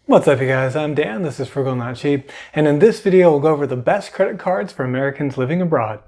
What's up you guys, I'm Dan, this is Frugal Not Cheap, and in this video we'll go over the best credit cards for Americans living abroad.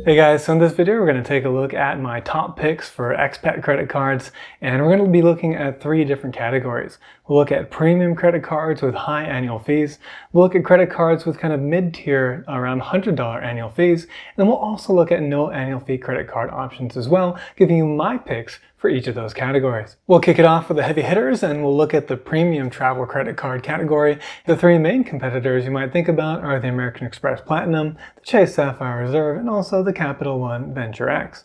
Hey guys, so in this video we're going to take a look at my top picks for expat credit cards, and we're going to be looking at three different categories. We'll look at premium credit cards with high annual fees, we'll look at credit cards with kind of mid-tier around $100 annual fees, and then we'll also look at no annual fee credit card options as well, giving you my picks for each of those categories. We'll kick it off with the heavy hitters and we'll look at the premium travel credit card category. The three main competitors you might think about are the American Express Platinum, the Chase Sapphire Reserve, and also the Capital One Venture X.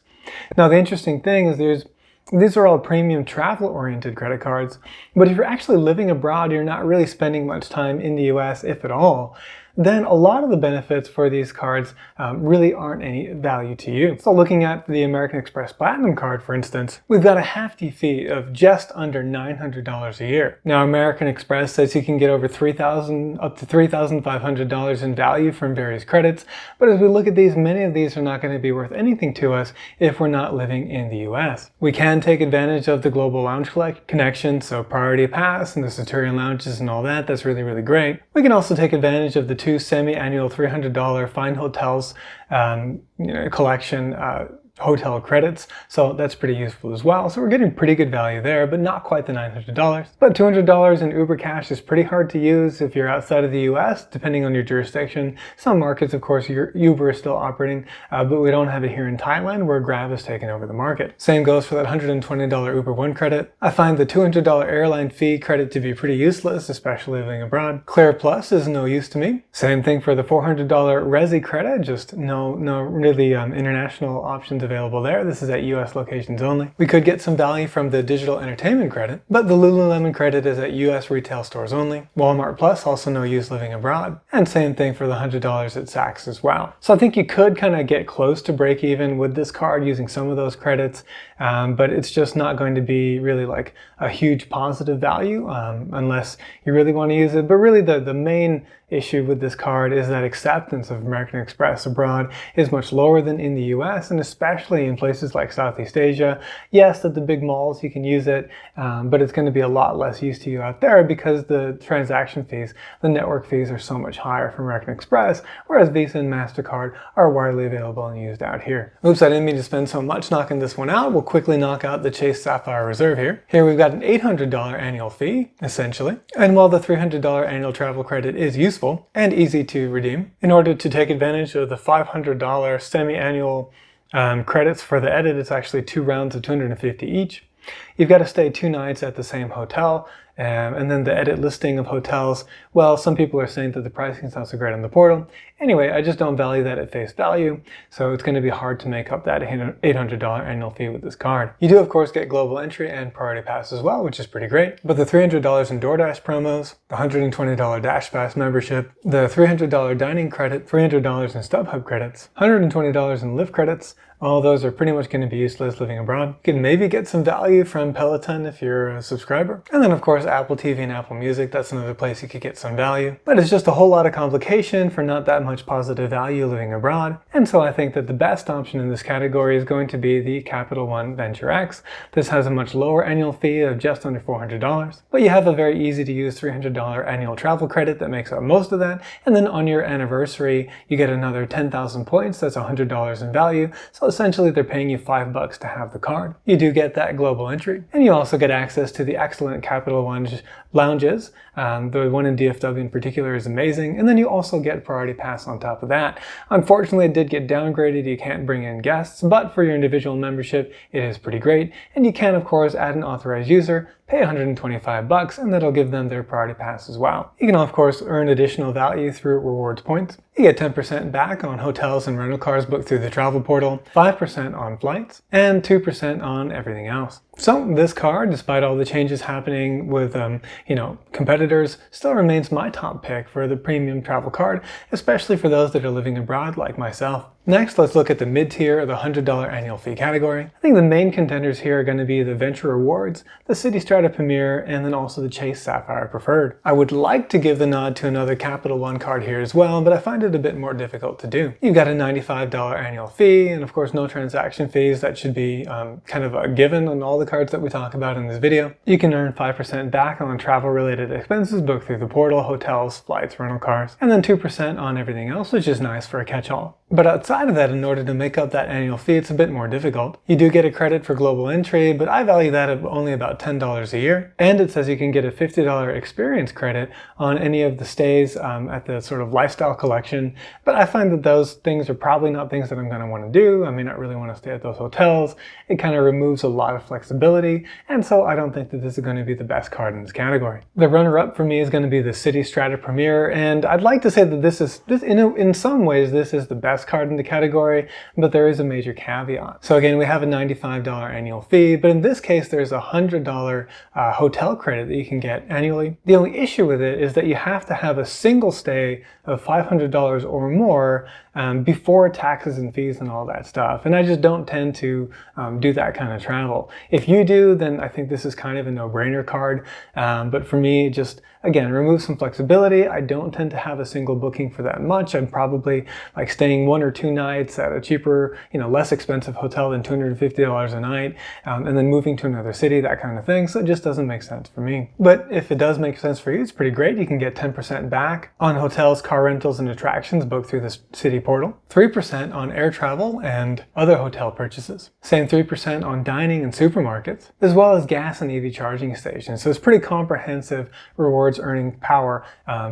Now the interesting thing is these are all premium travel-oriented credit cards, but if you're actually living abroad, you're not really spending much time in the US, if at all, then a lot of the benefits for these cards really aren't any value to you. So looking at the American Express Platinum card, for instance, we've got a hefty fee of just under $900 a year. Now American Express says you can get over $3,000 up to $3,500 in value from various credits, but as we look at these, many of these are not going to be worth anything to us if we're not living in the US. We can take advantage of the global lounge connection, so Priority Pass and the Centurion Lounges and all that. That's really, really great. We can also take advantage of the two semi-annual $300 Fine Hotels collection hotel credits, so that's pretty useful as well. So we're getting pretty good value there, but not quite the $900. But $200 in Uber Cash is pretty hard to use if you're outside of the US, depending on your jurisdiction. Some markets, of course, your Uber is still operating, but we don't have it here in Thailand, where Grab has taken over the market. Same goes for that $120 Uber One credit. I find the $200 airline fee credit to be pretty useless, especially living abroad. Clear Plus is no use to me. Same thing for the $400 Resi credit, just no really international options available there. This is at US locations only. We could get some value from the digital entertainment credit, but the Lululemon credit is at US retail stores only. Walmart Plus, also no use living abroad. And same thing for the $100 at Saks as well. So I think you could kind of get close to break even with this card using some of those credits, but it's just not going to be really like a huge positive value unless you really want to use it. But really the main issue with this card is that acceptance of American Express abroad is much lower than in the US, and especially in places like Southeast Asia. Yes, at the big malls you can use it, but it's going to be a lot less use to you out there because the transaction fees, the network fees are so much higher for American Express, whereas Visa and MasterCard are widely available and used out here. Oops, I didn't mean to spend so much knocking this one out. We'll quickly knock out the Chase Sapphire Reserve here. Here we've got an $800 annual fee, essentially, and while the $300 annual travel credit is useful and easy to redeem, in order to take advantage of the $500 semi-annual credits for the edit, it's actually 2 rounds of $250 each. You've got to stay 2 nights at the same hotel, and then the edit listing of hotels, well, some people are saying that the pricing is not so great on the portal. Anyway, I just don't value that at face value, so it's going to be hard to make up that $800 annual fee with this card. You do, of course, get global entry and Priority Pass as well, which is pretty great. But the $300 in DoorDash promos, the $120 Dash Pass membership, the $300 dining credit, $300 in StubHub credits, $120 in Lyft credits, all those are pretty much going to be useless living abroad. You can maybe get some value from Peloton if you're a subscriber. And then, of course, Apple TV and Apple Music, that's another place you could get some value. But it's just a whole lot of complication for not that much positive value living abroad. And so I think that the best option in this category is going to be the Capital One Venture X. This has a much lower annual fee of just under $400, but you have a very easy to use $300 annual travel credit that makes up most of that. And then on your anniversary, you get another 10,000 points. That's $100 in value. So essentially they're paying you $5 to have the card. You do get that global entry, and you also get access to the excellent Capital One lounges. The one in DFW in particular is amazing, and then you also get Priority Pass on top of that. Unfortunately, it did get downgraded. You can't bring in guests, but for your individual membership, it is pretty great. And you can, of course, add an authorized user, pay $125, and that'll give them their Priority Pass as well. You can, of course, earn additional value through rewards points. You get 10% back on hotels and rental cars booked through the travel portal, 5% on flights, and 2% on everything else. So this card, despite all the changes happening with competitors, still remains my top pick for the premium travel card, especially for those that are living abroad like myself. Next, let's look at the mid-tier or the $100 annual fee category. I think the main contenders here are going to be the Venture Rewards, the City Strata Premier, and then also the Chase Sapphire Preferred. I would like to give the nod to another Capital One card here as well, but I find it a bit more difficult to do. You've got a $95 annual fee, and of course no transaction fees. That should be kind of a given on all the cards that we talk about in this video. You can earn 5% back on travel-related expenses booked through the portal, hotels, flights, rental cars, and then 2% on everything else, which is nice for a catch-all. But outside of that, in order to make up that annual fee, it's a bit more difficult. You do get a credit for global entry, but I value that at only about $10 a year. And it says you can get a $50 experience credit on any of the stays at the sort of lifestyle collection. But I find that those things are probably not things that I'm going to want to do. I may not really want to stay at those hotels. It kind of removes a lot of flexibility. And so I don't think that this is going to be the best card in this category. The runner-up for me is going to be the City Strata Premier. And I'd like to say that in some ways, this is the best card in the category, but there is a major caveat. So again, we have a $95 annual fee, but in this case, there's a $100 hotel credit that you can get annually. The only issue with it is that you have to have a single stay of $500 or more before taxes and fees and all that stuff. And I just don't tend to do that kind of travel. If you do, then I think this is kind of a no-brainer card. But for me, just again, remove some flexibility. I don't tend to have a single booking for that much. I'm probably like staying 1 or 2 nights at a cheaper, less expensive hotel than $250 a night, and then moving to another city, that kind of thing. So it just doesn't make sense for me. But if it does make sense for you, it's pretty great. You can get 10% back on hotels, car rentals, and attractions booked through the city portal, 3% on air travel and other hotel purchases, same 3% on dining and supermarkets, as well as gas and EV charging stations. So it's pretty comprehensive rewards earning power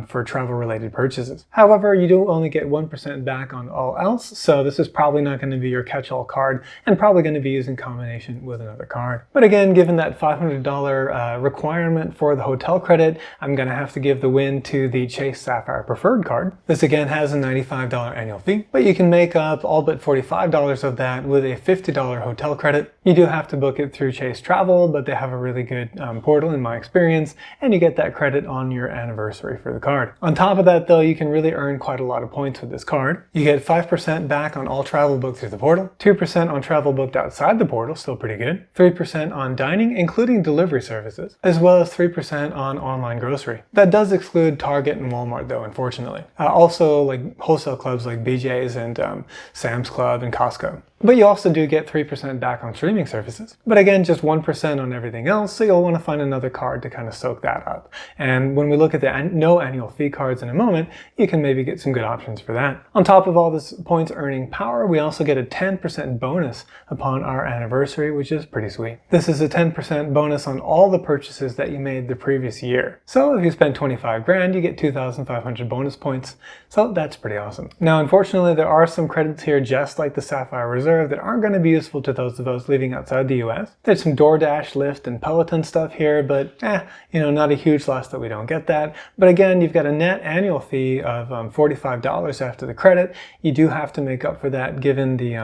for travel-related purchases. However, you do only get 1% back on all else, so this is probably not going to be your catch-all card and probably going to be used in combination with another card. But again, given that $500 requirement for the hotel credit, I'm going to have to give the win to the Chase Sapphire Preferred card. This again has a $95 annual fee, but you can make up all but $45 of that with a $50 hotel credit. You do have to book it through Chase Travel, but they have a really good portal in my experience, and you get that credit on your anniversary for the card. On top of that though, you can really earn quite a lot of points with this card. You get 5% back on all travel booked through the portal, 2% on travel booked outside the portal, still pretty good, 3% on dining, including delivery services, as well as 3% on online grocery. That does exclude Target and Walmart though, unfortunately. Also like wholesale clubs like BJ's and Sam's Club and Costco. But you also do get 3% back on streaming services. But again, just 1% on everything else, so you'll want to find another card to kind of soak that up. And when we look at the no annual fee cards in a moment, you can maybe get some good options for that. On top of all this points earning power, we also get a 10% bonus upon our anniversary, which is pretty sweet. This is a 10% bonus on all the purchases that you made the previous year. So if you spend 25 grand, you get 2,500 bonus points. So that's pretty awesome. Now, unfortunately, there are some credits here, just like the Sapphire Reserve, that aren't going to be useful to those of us living outside the US. There's some DoorDash, Lyft, and Peloton stuff here, but not a huge loss that we don't get that. But again, you've got a net annual fee of $45 after the credit. You do have to make up for that given the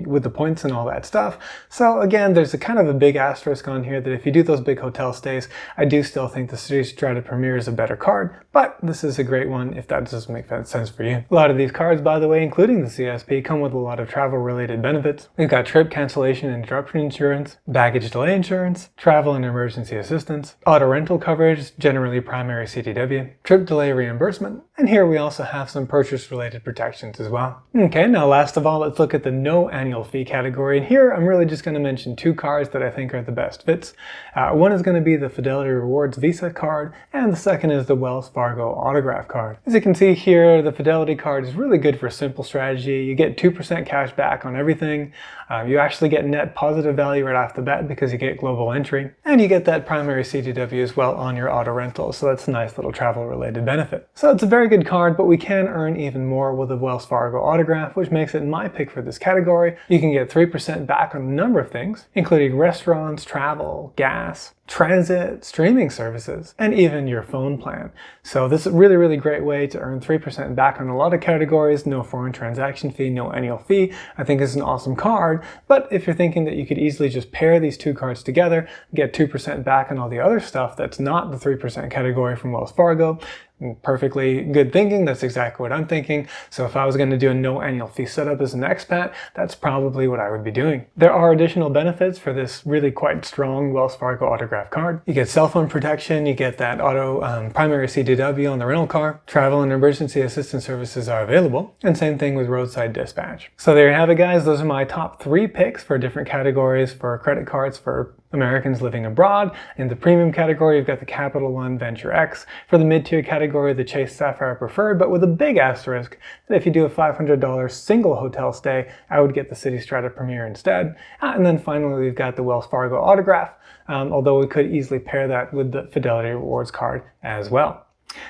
with the points and all that stuff. So again, there's a kind of a big asterisk on here that if you do those big hotel stays, I do still think the City Strata Premier is a better card, but this is a great one if that doesn't make sense for you. A lot of these cards, by the way, including the CSP, come with a lot of travel-related benefits. We've got trip cancellation and interruption insurance, baggage delay insurance, travel and emergency assistance, auto rental coverage, generally primary CTW, trip delay reimbursement, and here we also have some purchase-related protections as well. Okay, now last of all, let's look at the no annual fee category, and here I'm really just going to mention 2 cards that I think are the best fits. One is going to be the Fidelity Rewards Visa card, and the second is the Wells Fargo Autograph card. As you can see here, the Fidelity card is really good for a simple strategy. You get 2% cash back on everything. You actually get net positive value right off the bat because you get global entry, and you get that primary CTW as well on your auto rental, so that's a nice little travel related benefit. So it's a very very good card, but we can earn even more with a Wells Fargo autograph, which makes it my pick for this category. You can get 3% back on a number of things, including restaurants, travel, gas, transit, streaming services, and even your phone plan. So this is a really, really great way to earn 3% back on a lot of categories, no foreign transaction fee, no annual fee. I think it's an awesome card, but if you're thinking that you could easily just pair these two cards together, get 2% back on all the other stuff that's not the 3% category from Wells Fargo, perfectly good thinking. That's exactly what I'm thinking. So if I was going to do a no annual fee setup as an expat, that's probably what I would be doing. There are additional benefits for this really quite strong Wells Fargo autograph card. You get cell phone protection, you get that auto primary CDW on the rental car, travel and emergency assistance services are available, and same thing with roadside dispatch. So there you have it, guys. Those are my top 3 picks for different categories for credit cards for Americans living abroad. In the premium category, you've got the Capital One Venture X. For the mid-tier category, the Chase Sapphire Preferred, but with a big asterisk that if you do a $500 single hotel stay, I would get the City Strata Premier instead. And then finally, we've got the Wells Fargo Autograph, although we could easily pair that with the Fidelity Rewards card as well.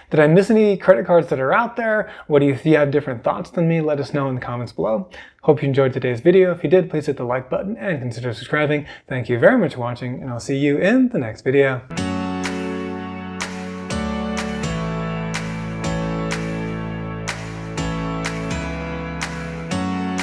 Did I miss any credit cards that are out there? What do you have different thoughts than me? Let us know in the comments below. Hope you enjoyed today's video. If you did, please hit the like button and consider subscribing. Thank you very much for watching, and I'll see you in the next video.